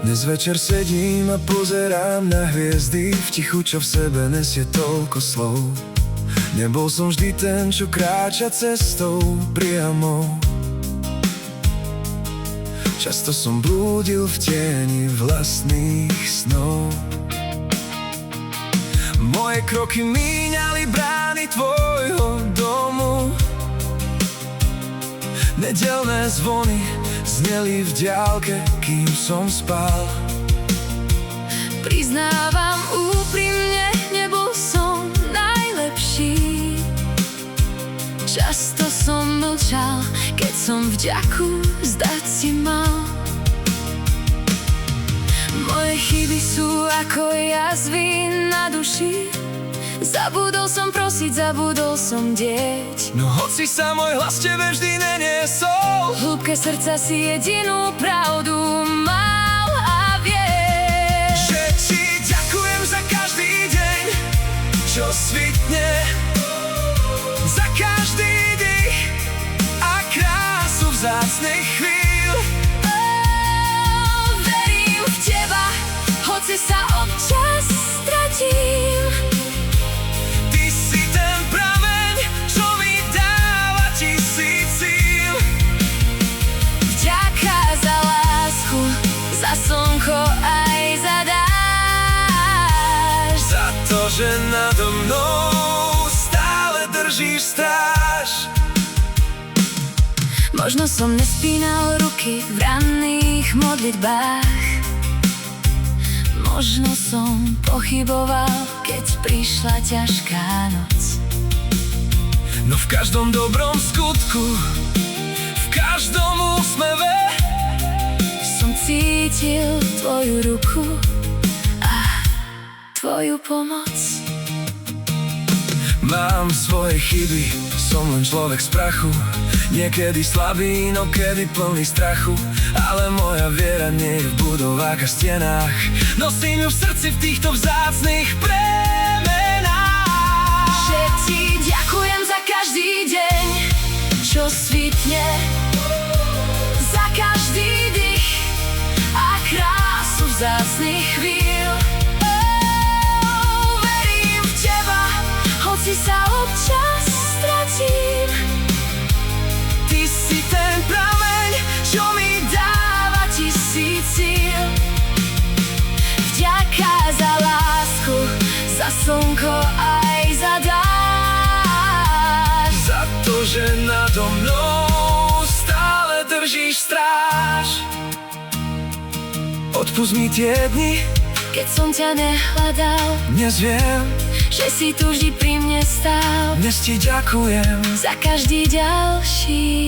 Dnes večer sedím a pozerám na hviezdy, v tichu, čo v sebe nesie toľko slov. Nebol som vždy ten, čo kráča cestou priamo. Často som blúdil v tieni vlastných snov. Moje kroky míňali brány tvojho domu. Nedelné zvony zneli v diaľke, kým som spal. Priznávam úprimne, nebol som najlepší. Často som mlčal, keď som vďaku zdať si mal. Moje chyby sú ako jazvy na duši. Zabudol som prosiť, zabudol som dieť. No hoci sa môj hlas tebe vždy neniesol, V hĺbke srdca si jedinú pravdu mal a vieš, že ti ďakujem za každý deň, čo svitne, za každý dých a krásu vzácnych chvíľ. verím v teba, hoci sa občas stratím. Ty si ten prameň, čo mi dáva tisíc síl. Vďaka za lásku, za slnko aj za dážď. Za to, že nado mnou stále držíš stráž. Možno som nespínal ruky v ranných modlitbách. Možno som pochyboval, keď prišla ťažká noc. No v každom dobrom skutku, v každom úsmeve Som cítil tvoju ruku a tvoju pomoc. mám svoje chyby, som len človek z prachu. Niekedy slabý, no kedy plný strachu. Ale moja viera nie je v budovách a stenách. Nosím ju v srdci v týchto vzácnych premenách. Že ti ďakujem za každý deň, čo svitne, za každý dých a krásu vzácnych chvíľ. Verím v teba, hoci sa občas stratím. Ty si ten prameň, čo mi dáva tisíc síl. Vďaka za lásku, za slnko aj za dážď. Za to, že nado mnou stále držíš stráž. Odpusť mi tie dni, Keď som ťa nehľadal, dnes viem, že si tu vždy pri mne stál. dnes ti ďakujem. Za každý ďalší